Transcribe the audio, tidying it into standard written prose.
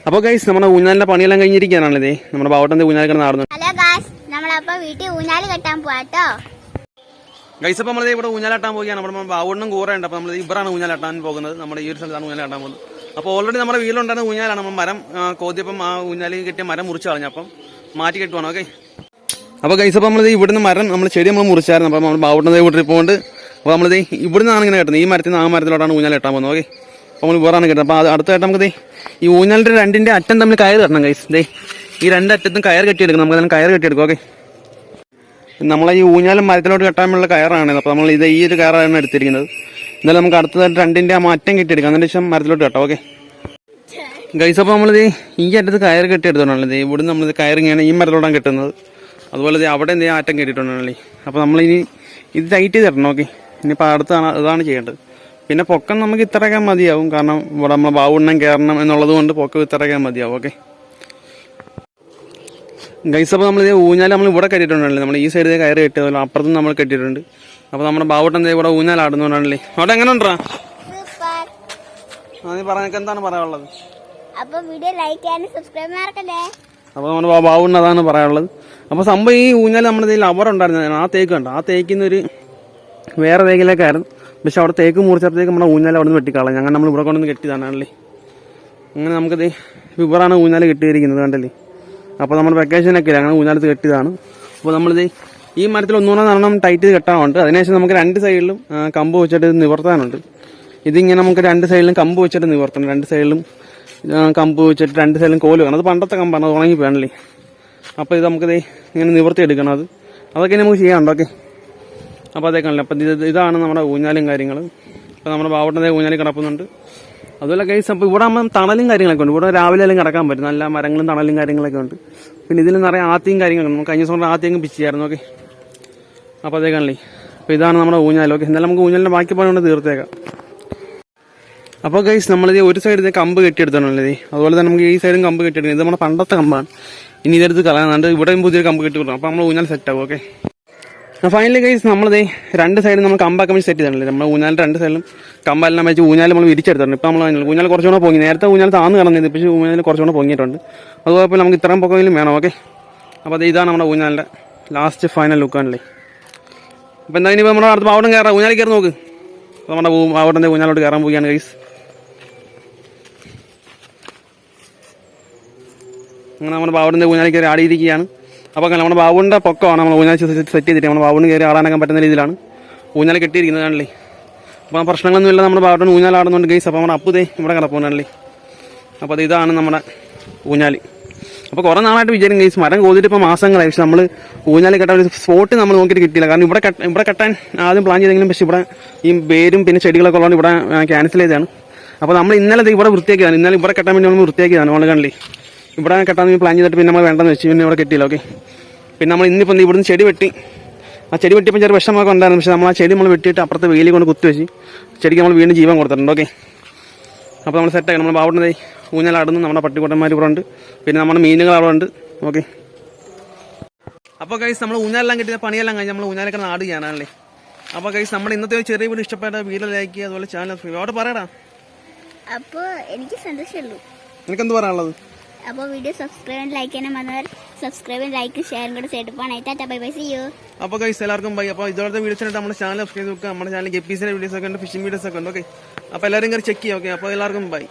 അപ്പോൾ ഗൈസ് നമ്മുടെ ഊഞ്ഞാലിന്റെ പണിയെല്ലാം കഴിഞ്ഞിരിക്കാനാണല്ലേ നമ്മുടെ ബാവട്ടന്റെ ഊഞ്ഞാൽ കിടന്ന് നടന്നു. ഹലോ ഗൈസ്, നമ്മളപ്പോ വീട്ടിൽ ഊഞ്ഞാല് കെട്ടാൻ പോവാട്ടോ. ഗൈസ് അപ്പോൾ നമ്മൾ ഇവിടെ ഊഞ്ഞാലാട്ടാൻ പോവുകയാണ്. നമ്മുടെ ബാവണ്ണും കൂറുണ്ട്. അപ്പോൾ നമ്മൾ ഇവരാണ് ഊഞ്ഞാലാട്ടാൻ പോകുന്നത്. നമ്മുടെ ഈ ഒരു സ്ഥലത്താണ് ഊഞ്ഞാലാട്ടാൻ പോകുന്നത്. അപ്പോൾ ഓൾറെഡി നമ്മുടെ വീട്ടിലുണ്ടായിരുന്ന ഊഞ്ഞാലാണ്. നമ്മൾ മരം കോതിയപ്പം ആ ഊഞ്ഞാലിൽ കെട്ടിയ മരം മുറിച്ച് കളഞ്ഞു. അപ്പം മാറ്റി കെട്ടുവാണ്. ഓക്കെ. അപ്പോൾ ഗൈസ് അപ്പോൾ നമ്മൾ ഇവിടുന്ന് മരം നമ്മൾ ചെടി നമ്മൾ മുറിച്ചായിരുന്നു. അപ്പോൾ നമ്മൾ ബാവട്ടൻ്റെ വീട്ടിൽ പോകുന്നുണ്ട്. അപ്പോൾ നമ്മളിത് ഇവിടുന്നാണ് ഇങ്ങനെ കെട്ടുന്നത്. ഈ മരത്തിൽ നിന്ന് ആ മരത്തിലോട്ടാണ് ഊഞ്ഞാൽ കെട്ടാൻ പോകുന്നത്. ഓക്കെ. അപ്പോൾ നമ്മൾ വേറാണ് കെട്ടുന്നത്. അപ്പോൾ അടുത്തായിട്ട് നമുക്ക് ഈ ഊഞ്ഞാലിന്റെ രണ്ടിന്റെ അറ്റം തമ്മിൽ കയർ കെട്ടണം ഗൈസ്. ഈ രണ്ടറ്റത്തും കയർ കെട്ടിയെടുക്കണം. നമുക്ക് അതിന് കയർ കെട്ടിയെടുക്കും. ഓക്കെ. നമ്മളെ ഈ ഊഞ്ഞാലും മരത്തിലോട്ട് കെട്ടാനുള്ള കയറാണ്. അപ്പോൾ നമ്മൾ ഇത് ഈ ഒരു കയറാണ് എടുത്തിരിക്കുന്നത്. എന്നാലും നമുക്ക് അടുത്തതായിട്ട് രണ്ടിന്റെ ആ മാറ്റം കെട്ടിയെടുക്കാം. അതിന് ശേഷം മരത്തിലോട്ട് കെട്ടാം. Okay guys. അപ്പോൾ നമ്മളിത് ഈ അറ്റത്ത് കയർ കെട്ടിയെടുത്തോണ്ടാണല്ലേ. ഇവിടുന്ന് നമ്മളിത് കയറിങ്ങനെയാണ് ഈ മരത്തിലോട്ടാണ് കെട്ടുന്നത്. അതുപോലെ അവിടെ എന്തെങ്കിലും ആറ്റം കെട്ടിയിട്ടുണ്ടാണല്ലേ. അപ്പോൾ നമ്മളിനി ഇത് ടൈറ്റ് ചെയ്ത് തരണം. ഓക്കെ. ഇനിയിപ്പോൾ അടുത്താണ് ഇതാണ് ചെയ്യേണ്ടത്. പിന്നെ പൊക്കം നമുക്ക് ഇത്രയൊക്കെ മതിയാവും. കാരണം ഇവിടെ നമ്മൾ ബാവുണ്ണം കയറണം എന്നുള്ളത് കൊണ്ട് പൊക്കം ഇത്രയൊക്കെ മതിയാവും. Okay guys. അപ്പോൾ നമ്മൾ ഊഞ്ഞാൽ നമ്മൾ ഇവിടെ കെട്ടിയിട്ടുണ്ടല്ലേ. നമ്മൾ ഈ സൈഡിൽ കയറി കെട്ടിയതല്ലോ, അപ്പുറത്തും നമ്മൾ കെട്ടിയിട്ടുണ്ട്. അപ്പോൾ നമ്മുടെ ബാവുട്ടൻ ഇവിടെ ഊഞ്ഞാലാടുന്നതുകൊണ്ടാണല്ലേ. അവിടെ എങ്ങനെ ഉണ്ടാ നീ പറഞ്ഞൊക്കെ എന്താണ് പറയാനുള്ളത്? അപ്പോൾ വീഡിയോ ലൈക്ക് ചെയ്യാനും സബ്സ്ക്രൈബ് മറക്കല്ലേ. അപ്പോൾ നമ്മുടെ ബാവുണ്ണ അതാണ് പറയാനുള്ളത്. അപ്പോൾ സംഭവം ഈ ഊഞ്ഞാൽ നമ്മുടെ ഇതിൽ അവർ ഉണ്ടായിരുന്നു. ആ തേക്ക് കണ്ടോ, ആ തേക്കിന്നൊരു വേറെ തേക്കിലേക്കായിരുന്നു. പക്ഷെ അവിടെ തേക്ക് മുറിച്ചപ്പോഴത്തേക്ക് നമ്മുടെ ഊഞ്ഞാൽ അവിടെ നിന്ന് വെട്ടിക്കളാം. ഞങ്ങൾ നമ്മൾ ഇവിടെ കൊണ്ടുവന്ന് കെട്ടിയതാണല്ലേ. അങ്ങനെ നമുക്കത് ഇവറാണ് ഊഞ്ഞാൽ കെട്ടിയിരിക്കുന്നത് കണ്ടല്ലേ. അപ്പോൾ നമ്മുടെ വെക്കേഷനൊക്കെ ഇല്ല, അങ്ങനെ ഊഞ്ഞാലത്ത് കെട്ടിയതാണ്. അപ്പോൾ നമ്മളിത് ഈ മരത്തിൽ ഒന്നുകൂടെ നല്ലോണം ടൈറ്റ് ചെയ്ത് കെട്ടാറുണ്ട്. അതിനുശേഷം നമുക്ക് രണ്ട് സൈഡിലും കമ്പ് വെച്ചിട്ട് നിവർത്താനുണ്ട്. ഇതിങ്ങനെ നമുക്ക് രണ്ട് സൈഡിലും കമ്പ് വെച്ചിട്ട് നിവർത്തണം. രണ്ട് സൈഡിലും കമ്പ് വെച്ചിട്ട് രണ്ട് സൈഡിലും കോല് വേണം. അത് പണ്ടത്തെ കമ്പാണ്, അത് ഉണങ്ങി പോയാണല്ലേ. അപ്പോൾ ഇത് നമുക്കിത് ഇങ്ങനെ നിവർത്തി എടുക്കണം. അതൊക്കെ നമുക്ക് ചെയ്യാനുണ്ട്. ഓക്കെ. അപ്പോൾ അതേക്കാണല്ലേ. അപ്പം ഇതാണ് നമ്മുടെ ഊഞ്ഞാലും കാര്യങ്ങളും. അപ്പോൾ നമ്മുടെ ബാവട്ടൻ്റെ ഊഞ്ഞാലും കിടക്കുന്നുണ്ട്. അതുപോലെ ഗൈസ് അപ്പോൾ ഇവിടെ ആകുമ്പോൾ തണലും കാര്യങ്ങളൊക്കെ ഉണ്ട്. ഇവിടെ രാവിലെ എല്ലാം കിടക്കാൻ പറ്റും. നല്ല മരങ്ങളും തണലും കാര്യങ്ങളൊക്കെ ഉണ്ട്. പിന്നെ ഇതിൽ നിറയെ ആത്തിയും കാര്യങ്ങളൊക്കെ ഉണ്ട്. നമുക്ക് കഴിഞ്ഞ ദിവസം ആത്തിയും പിച്ചിയായിരുന്നു. ഓക്കെ. അപ്പോൾ അതേക്കാണല്ലേ. അപ്പോൾ ഇതാണ് നമ്മുടെ ഊഞ്ഞാൽ. ഓക്കെ. എന്നാലും നമുക്ക് ഊഞ്ഞാലിൻ്റെ ബാക്കി പണി കൊണ്ട് തീർത്തേക്കാം. അപ്പോൾ ഗൈസ് നമ്മളിത് ഒരു സൈഡിൽ കമ്പ് കെട്ടിയെടുത്താണല്ലേ. അതുപോലെ തന്നെ നമുക്ക് ഈ സൈഡും കമ്പ് കെട്ടിയെടുക്കുന്നത്. ഇത് നമ്മുടെ പണ്ടത്തെ കമ്പാണ്. ഇനി ഇതെടുത്ത് കളയാനുണ്ട്. ഇവിടെയും പുതിയൊരു കമ്പ് കെട്ടി കൊടുക്കണം. അപ്പോൾ നമ്മൾ ഊഞ്ഞാൽ സെറ്റാകും. ഓക്കെ. ഫൈനലി ഗൈസ് നമ്മളിത് രണ്ട് സൈഡിൽ നമ്മൾ കമ്പാക്കാൻ വേണ്ടി സെറ്റ് ചെയ്തിട്ടുണ്ടല്ലേ. നമ്മൾ ഊഞ്ഞാലിൻ്റെ രണ്ട് സൈഡിലും കമ്പെല്ലാം വെച്ച് ഊഞ്ഞാൽ നമ്മൾ വിരിച്ചെടുത്തിട്ടുണ്ട്. ഇപ്പോൾ നമ്മൾ ഊഞ്ഞാൽ കുറച്ചുകൂടെ പൊങ്ങി. നേരത്തെ ഊഞ്ഞാൽ താന്ന് കിടന്നത്, പക്ഷേ ഊഞ്ഞാൽ കുറച്ചുകൂടെ പൊങ്ങിയിട്ടുണ്ട്. അതുപോലെ നമുക്ക് ഇത്രയും പൊക്കമെങ്കിലും വേണം. ഓക്കെ. അപ്പോൾ അത് ഇതാണ് നമ്മുടെ ഊഞ്ഞാലിൻ്റെ ലാസ്റ്റ് ഫൈനൽ ലുക്കാണല്ലേ. അപ്പോൾ എന്താ ഇനിയിപ്പോൾ നമ്മുടെ അടുത്ത് ബാവട്ടം കയറാം. ഊഞ്ഞാലിൽ കയറി നോക്ക്. നമ്മുടെ ബാവട്ടൻ്റെ ഊഞ്ഞാലോട്ട് കയറാൻ പോവുകയാണ് ഗൈസ്. അങ്ങനെ നമ്മുടെ ബാവട്ടൻ്റെ ഊഞ്ഞാലിൽ കയറി ആടിയിരിക്കുകയാണ്. അപ്പോൾ നമ്മുടെ ബാബുവിൻ്റെ പൊക്കമാണ് നമ്മൾ ഊഞ്ഞാൽ സെറ്റ് ചെയ്തിട്ട് നമ്മുടെ ബാബുവിന് കയറി ആടാനൊക്കെ പറ്റുന്ന രീതിയിലാണ് ഊഞ്ഞാൽ കെട്ടിയിരിക്കുന്നതാണല്ലേ. അപ്പോൾ ആ പ്രശ്നങ്ങളൊന്നുമില്ല. നമ്മുടെ ബാവട്ടൻ ഊഞ്ഞാലാടുന്നുണ്ട് ഗൈസ്. അപ്പോൾ നമ്മുടെ അപ്പുതേ ഇവിടെ കിടപ്പുന്നാണല്ലേ. അപ്പോൾ അത് ഇതാണ് നമ്മുടെ ഊഞ്ഞാൽ. അപ്പോൾ കുറേ നാളായിട്ട് വിചാരിക്കും ഗൈസ്, മരം കോതിയിട്ട് ഇപ്പോൾ മാസങ്ങളായി. പക്ഷെ നമ്മൾ ഊഞ്ഞാൽ കെട്ടാൻ ഒരു സ്പോട്ട് നമ്മൾ നോക്കിയിട്ട് കിട്ടിയില്ല. കാരണം ഇവിടെ കെട്ടാൻ ആദ്യം പ്ലാൻ ചെയ്തെങ്കിലും പക്ഷേ ഇവിടെ ഈ വേരും പിന്നെ ചെടികളൊക്കെ ഉള്ളതുകൊണ്ട് ഇവിടെ ക്യാൻസൽ ചെയ്തതാണ്. അപ്പോൾ നമ്മൾ ഇന്നലെ ഇവിടെ വൃത്തിയാക്കിയതാണ്. ഇന്നലെ ഇവിടെ കെട്ടാൻ വേണ്ടി നമ്മൾ വൃത്തിയാക്കിയതാണ്. നമ്മൾ കണ്ടില്ലേ, ഇവിടെ കെട്ടാൻ പ്ലാൻ ചെയ്തിട്ട് പിന്നെ നമ്മൾ വേണ്ടെന്ന് വെച്ച് പിന്നെ ഇവിടെ കെട്ടിയില്ല. ഓക്കെ. പിന്നെ നമ്മൾ ഇന്നിപ്പോൾ ഇവിടുന്ന് ചെടി വെട്ടി, ആ ചെടി വെട്ടിയപ്പോൾ ചെറിയ വിഷമൊക്കെ ഉണ്ടായിരുന്നു. പക്ഷേ നമ്മൾ ആ ചെടി നമ്മൾ വെട്ടിയിട്ട് അപ്പുറത്തെ വെയിലിൽ കൊണ്ട് കുത്തിവെച്ച് ചെടിക്ക് നമ്മൾ വീണ്ടും ജീവൻ കൊടുത്തിട്ടുണ്ട്. ഓക്കെ. അപ്പോൾ നമ്മൾ സെറ്റാക്കി നമ്മൾ ബാവട്ടൻ്റെ ഊഞ്ഞാലാടുന്നു. നമ്മുടെ പട്ടിക്കൂട്ടന്മാർ ഇവിടെ ഉണ്ട്. പിന്നെ നമ്മുടെ മീനുകൾ അവിടെ ഉണ്ട്. ഓക്കെ. അപ്പോൾ ഗൈസ് നമ്മൾ ഊഞ്ഞാലെല്ലാം കിട്ടിയ പണിയെല്ലാം കഴിഞ്ഞ് നമ്മൾ ഊഞ്ഞാലൊക്കെ ആടുകയാണല്ലേ. അപ്പോൾ ഗൈസ് നമ്മുടെ ഇന്നത്തെ ചെറിയ വീഡിയോ ഇഷ്ടപ്പെട്ട വീഡിയോ ലൈക്ക് ചെയ്യുക. അതുപോലെ ചാനൽ അവിടെ പറയടാ. അപ്പോൾ എനിക്ക് സന്തോഷമുള്ളൂ. എനിക്കെന്ത് പറയാനുള്ളത്? അപ്പോൾ വീഡിയോ സബ്സ്ക്രൈബ് ലൈക്ക് ചെയ്യാൻ വന്നവർ സബ്സ്ക്രൈബും ലൈക്ക് ഷെയറും കൂടെ ചെയ്തിട്ട് പോകണം. Tata bye bye, see you. അപ്പോൾ ഗൈസ് എല്ലാവർക്കും ബൈ. അപ്പോൾ ഇതുപോലത്തെ വീഡിയോസ് ആയിട്ട് നമ്മുടെ ചാനൽ സബ്സ്ക്രൈബ് ചെയ്യുക. നമ്മുടെ ചാനൽ ഗപ്പീസിൻ്റെ വീഡിയോസ് ഒക്കെ ഉണ്ട്, ഫിഷിംഗ് വീഡിയോസ് ഒക്കെ ഉണ്ട്. ഓക്കെ. അപ്പോൾ എല്ലാവരും കയറി ചെക്ക് ചെയ്യുക. ഓക്കെ. അപ്പോൾ എല്ലാവർക്കും ബൈ.